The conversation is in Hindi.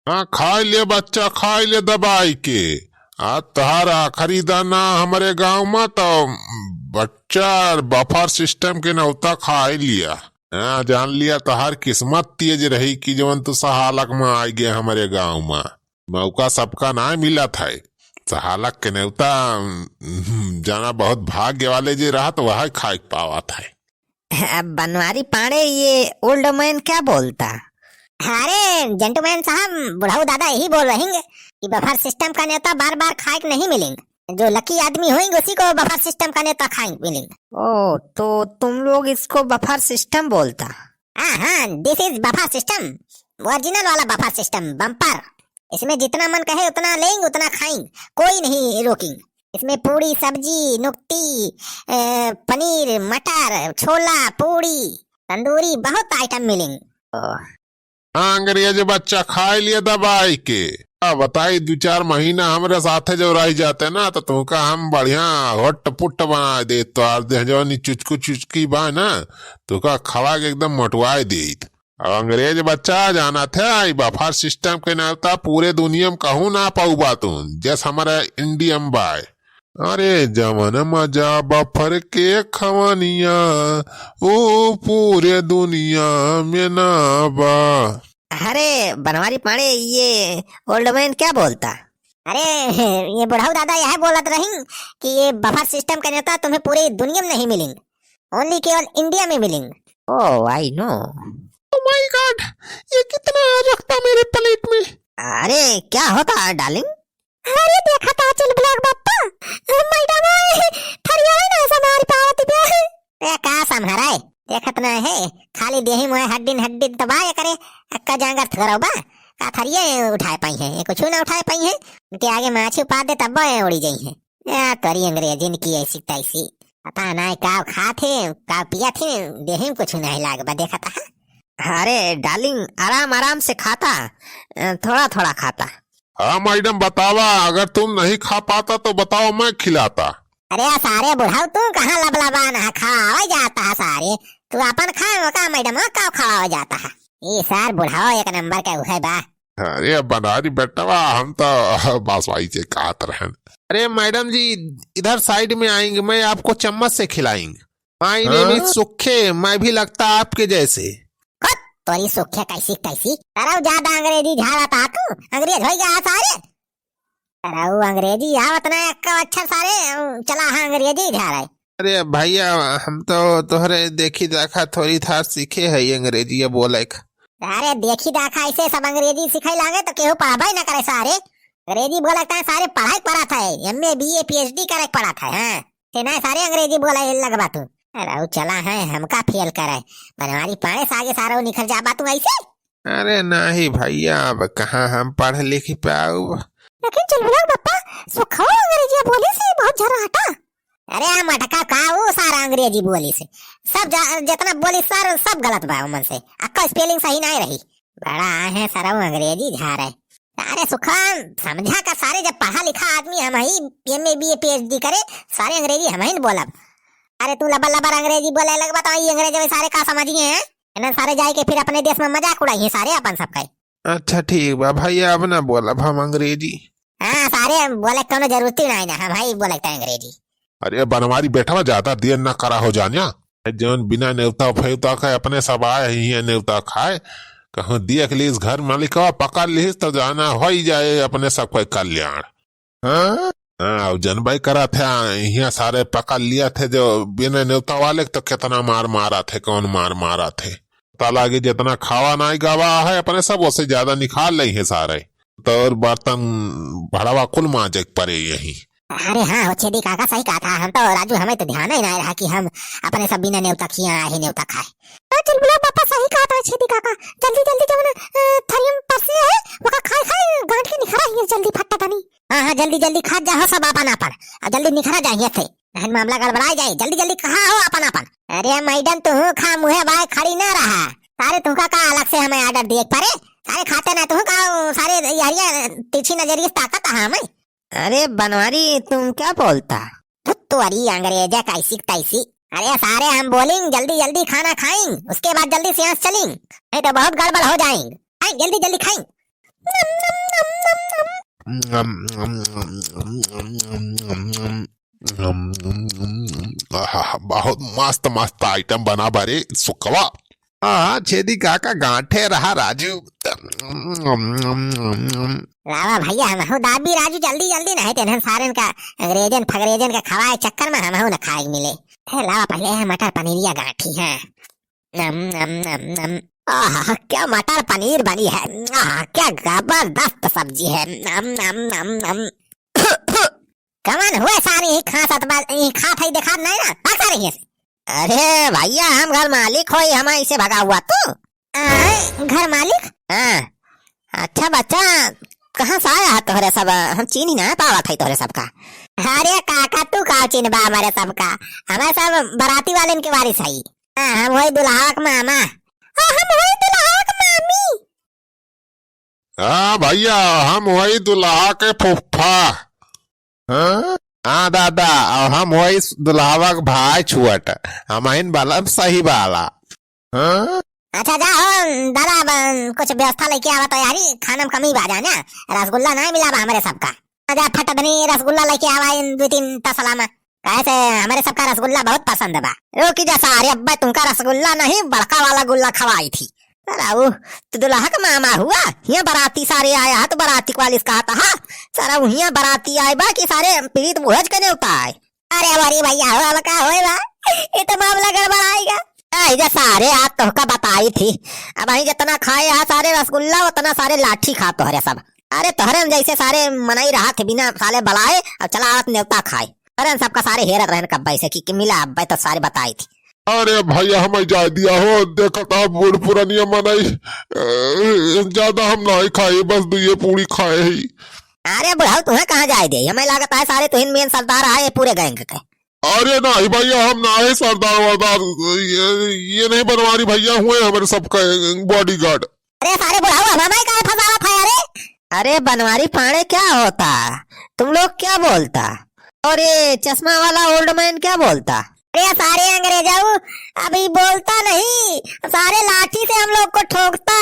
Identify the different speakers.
Speaker 1: हाँ खा ले बच्चा, खा ले दबाई के। आज तहार आखिरी दाना हमारे गांव में तो बच्चा बफर सिस्टम के नौता खा ही लिया। हाँ जान लिया तहार किस्मत तेज रही कि जवन तू सहालक में आ गया हमारे गांव में। मौका सबका ना मिला था। सहालक के नेवता जाना बहुत भाग्य वाले जी रहा तो वह खा पावा था।
Speaker 2: अब बनवारी पाड़े ये ओल्ड मैन क्या बोलता?
Speaker 3: अरे जेंटलमैन साहब, बुढ़ाऊ दादा यही बोल रहेंगे कि बफर सिस्टम का नेता बार बार खाए नहीं मिलेंगे। जो लकी आदमी होंगे उसी को बफर सिस्टम का नेता खाए मिलेंगे।
Speaker 2: ओ तो तुम लोग इसको बफर सिस्टम बोलता?
Speaker 3: हाँ, this is buffer system, original वाला बफर सिस्टम, बम्पर। इसमें जितना मन कहे उतना लेंगे उतना खाएंगे, कोई नहीं रोकेंगे। इसमें पूरी सब्जी, नुक्ती, पनीर, मटर, छोला, पूरी, तंदूरी, बहुत आइटम मिलेंगे।
Speaker 1: अंग्रेज बच्चा खा लिया दबाई के। बताई 2-4 महीना हमारे साथे जो रह जाते ना तो तुमका हम बढ़िया होट पुट बना दे। तो जो चुचकू चुचकी बा ना तुका खवा के एकदम मोटवाए दे। अंग्रेज बच्चा जाना था बफर सिस्टम के नाता पूरे दुनिया में कहूँ ना पाऊबा तुम जैस हमारा इंडियम बाय। अरे जवन मजा बफर के खवनिया वो पूरे दुनिया में ना बा।
Speaker 2: अरे बनवारी पाड़े ये ओल्ड मैन क्या बोलता?
Speaker 3: अरे ये बुढ़ाऊ दादा यह बोलत रही कि ये बफर सिस्टम का नेता तुम्हें पूरी दुनिया में नहीं मिलेंगे, ओनली केवल इंडिया में मिलेंगे।
Speaker 2: Oh I know.
Speaker 1: Oh my God, ये कितना रखता मेरे प्लेट में।
Speaker 2: अरे क्या होता है डार्लिंग?
Speaker 3: अरे देखा था चल ब्लैक बाप्पा, मैडम थरिया है ना समार पावत पे। का समहरा है देखत ना है, खाली देही मोए हड्डी दबाए करे अक्का जांगर थरौबा का थरिये उठाए पाई है, कुछ ना उठाए पाई है। उनके आगे माछी पा दे तब उड़ी गई है। या तोरी अंग्रेजी की ऐसी तैसी पता ना का खा थे का पिया थे, देही कुछ नहीं लागबा देखा था।
Speaker 2: अरे डार्लिंग आराम आराम से खाता, थोड़ा थोड़ा खाता।
Speaker 1: हाँ मैडम बतावा, अगर तुम नहीं खा पाता तो बताओ मैं खिलाता।
Speaker 3: अरे सारे बुढ़ाऊ तू कहाँ लबलबा ना खावा जाता है सारे, तू अपन खा का मैडम का खावा जाता है। ये सार बुढ़ाओ एक नंबर का है बा।
Speaker 1: अरे बनारी बेटवा हम तो बासवाई से काट रहे। अरे मैडम जी इधर साइड में आएंगे, मैं आपको चम्मच से खिलाएंगे। माय नेम इज सुखे, मैं भी लगता आपके जैसे।
Speaker 3: तोरी सुखे कैसी कैसी तरव ज्यादा अंग्रेजी झाड़ा था तू, अंग्रेज हो गया सारे तरव अंग्रेजी आवत ना अच्छा सारे चला हाँ अंग्रेजी झाड़ा।
Speaker 1: अरे भैया हम तो तोहरे देखी देखा थोड़ी थार सीखे है अंग्रेजी बोले।
Speaker 3: अरे देखी देखा ऐसे सब अंग्रेजी सिखाई लागे तो केहू पढ़ाई ना करे सारे। अंग्रेजी बोला था सारे पढ़ाई पढ़ा था, MA BA PhD करे पढ़ा था। हाँ ना सारे अंग्रेजी बोला लगवा तू। अरे चला है हमका फेल करे बनवारी पाड़े से आगे सारा निखर जाबा तू ऐसे।
Speaker 1: अरे नहीं भैया अब कहाँ हम पढ़ लिख पाऊ।
Speaker 3: लेकिन चल बप्पा सुखो अंग्रेजी बोली से बहुत जरा हटा। अरे मटका का वो सारा अंग्रेजी बोली से सब जितना बोली सर सब गलत बा मन से, अक्का स्पेलिंग सही नहीं रही। बड़ा है सारा अंग्रेजी झाड़ है। अरे सुखा समझा का सारे जब पढ़ा लिखा आदमी हम ही MA BA PhD करे सारे अंग्रेजी हम ही बोलब। अरे तू लबर लबर अंग्रेजी बोले लग बताओ ये अंग्रेजी में सारे का समझिए हैं इन्हें सारे जाए के फिर अपने देश में मजाक उड़ाइए सारे अपन सबका।
Speaker 1: अच्छा ठीक बा भैया अब ना बोला हम अंग्रेजी।
Speaker 3: हाँ सारे बोले कोनो जरूरत ही नहीं ना हम ही बोले अंग्रेजी।
Speaker 1: अरे बनवारी बैठा ज्यादा देर न करा हो जानिया, जौन बिना नेवता फेवता खाए अपने सब आए ही नेवता खाए कहूँ देख लीस घर मालिक पकड़ लीस तो जाना हो ही जाए अपने सबको कल्याण। हाँ जनबाई करा थे यहाँ सारे पकड़ लिया थे जो बिना नेवता वाले तो कितना मार मारा थे, कौन मार मारा थे तालागी जितना खावा नहीं गावा है अपने सब उससे ज्यादा निकाल ली है सारे तो बर्तन भड़वा कुल माजे पड़े यही।
Speaker 3: अरे हाँ छेदी काका सही कहा था, हम तो राजू हमें तो ध्यान ही नहीं रहा कि हम अपने सब बिना नेवता खिया ही नेवता खाए। चल बोला पापा सही कहा था छेदी काका, जल्दी जल्दी जब थरियम परसे है वो खाए खाए गांठ के निखरा ही जल्दी फटता नहीं। हाँ जल्दी जल्दी खा जा सब अपन अपन जल्दी निखरा जाइए थे मामला गड़बड़ा जाए, जल्दी जल्दी कहा हो अपन अपन। अरे मैडम तू खा मुहे बाय खड़ी ना रहा सारे तुमका का अलग से हमें आर्डर देख पारे सारे खाते ना तू का सारे यारिया तिरछी नजरिए ताकत है हमें।
Speaker 2: अरे बनवारी तुम क्या बोलता?
Speaker 3: तो अरे अंग्रेजा कैसी तैसी। अरे सारे हम बोलेंगे जल्दी जल्दी खाना खाएंगे उसके बाद जल्दी सेंस चलेंगे नहीं तो बहुत गड़बड़ हो जाएंगे। जल्दी जल्दी खाएंगे।
Speaker 1: बहुत मस्त मस्त आइटम बना बारे सुकवा। हाँ छेदी काका गांठे रहा राजू।
Speaker 3: लावा भैया हम दाबी राजू जल्दी जल्दी नहीं तेन सारे का अंग्रेजन फगरेजन के खवाए चक्कर में हम न खाए मिले। लावा पहले है मटर पनीरिया गांठी है। नम नम नम नम। आह क्या मटर पनीर बनी है। आह क्या जबरदस्त सब्जी है। नम नम नम नम। कमन हुए सारी ही खा ही देखा नहीं ना पका रही है।
Speaker 2: अरे भैया हम घर मालिक हो, हम इसे भगा हुआ तो
Speaker 3: घर मालिक।
Speaker 2: हाँ अच्छा बच्चा कहाँ से आया है तोहरे सब, हम चीनी ना पावा था तोहरे सबका।
Speaker 3: अरे काका तू का चिन्हबा हमारे सबका, हमारे सब बराती वाले इनके वारिस है। हम वही दुल्हा का मामा। हम वही दुल्हा का मामी।
Speaker 1: हाँ भैया हम वही दुल्हा के फुफ्फा। हाँ दादा और हम वही दुल्हावा के भाई छुअट, हम इन बाला सही बाला।
Speaker 3: अच्छा जाओ दादा कुछ व्यवस्था लेके आवा तो यारी खाना में कमी बाजा ना, रसगुल्ला नहीं मिला हमारे सबका। अच्छा फटदनी रसगुल्ला लेके आवा इन 2-3 तसला में, कैसे हमारे सबका रसगुल्ला बहुत पसंद है बा। रोकी जैसा अरे अब्बा तुमका रसगुल्ला नहीं बड़का वाला गुल्ला खवाई थी। तो दुल्हा का मामा हुआ, यहाँ बाराती सारे आया है तो बाराती वाली कहा था सारा यहाँ बाराती आए बा कि सारे पीड़ित बुझ के होता है। अरे हमारी भैया हो का होएगा ये तो मामला गड़बड़ाएगा। ऐसे सारे आज तो का बताई थी, अब અહીં जितना खाए यहाँ सारे रसगुल्ला उतना सारे लाठी खा तोहरे सब। अरे तोहरे जैसे सारे मनाई रहा थे बिना साले बलाए और चला आवत न्योता खाए। अरे सबका सारे हेरत रहन कब्बे से कि मिला अब्बे तो सारे बताई थी।
Speaker 1: अरे भैया हमें जा दिया हो, देखो तो बूढ़ पुरानिया मनाई ज्यादा हम नहीं खाए, बस 2 पूरी खाए ही।
Speaker 2: अरे बुढ़ाऊ तुम्हें कहाँ जाए दे, हमें लागत है सारे तुहिन मेन सरदार आए पूरे गैंग के।
Speaker 1: अरे नहीं भैया हम ना है सरदार वरदार, ये नहीं बनवारी भैया हुए हमारे सबका बॉडीगार्ड।
Speaker 3: अरे सारे बुढ़ाऊ हमें का फसावा था।
Speaker 2: अरे बनवारी पाड़े क्या होता, तुम लोग क्या बोलता, और ये चश्मा वाला ओल्ड मैन क्या बोलता।
Speaker 3: अरे सारे अंग्रेजाऊ अभी बोलता नहीं, सारे लाठी से हम लोग को ठोकता।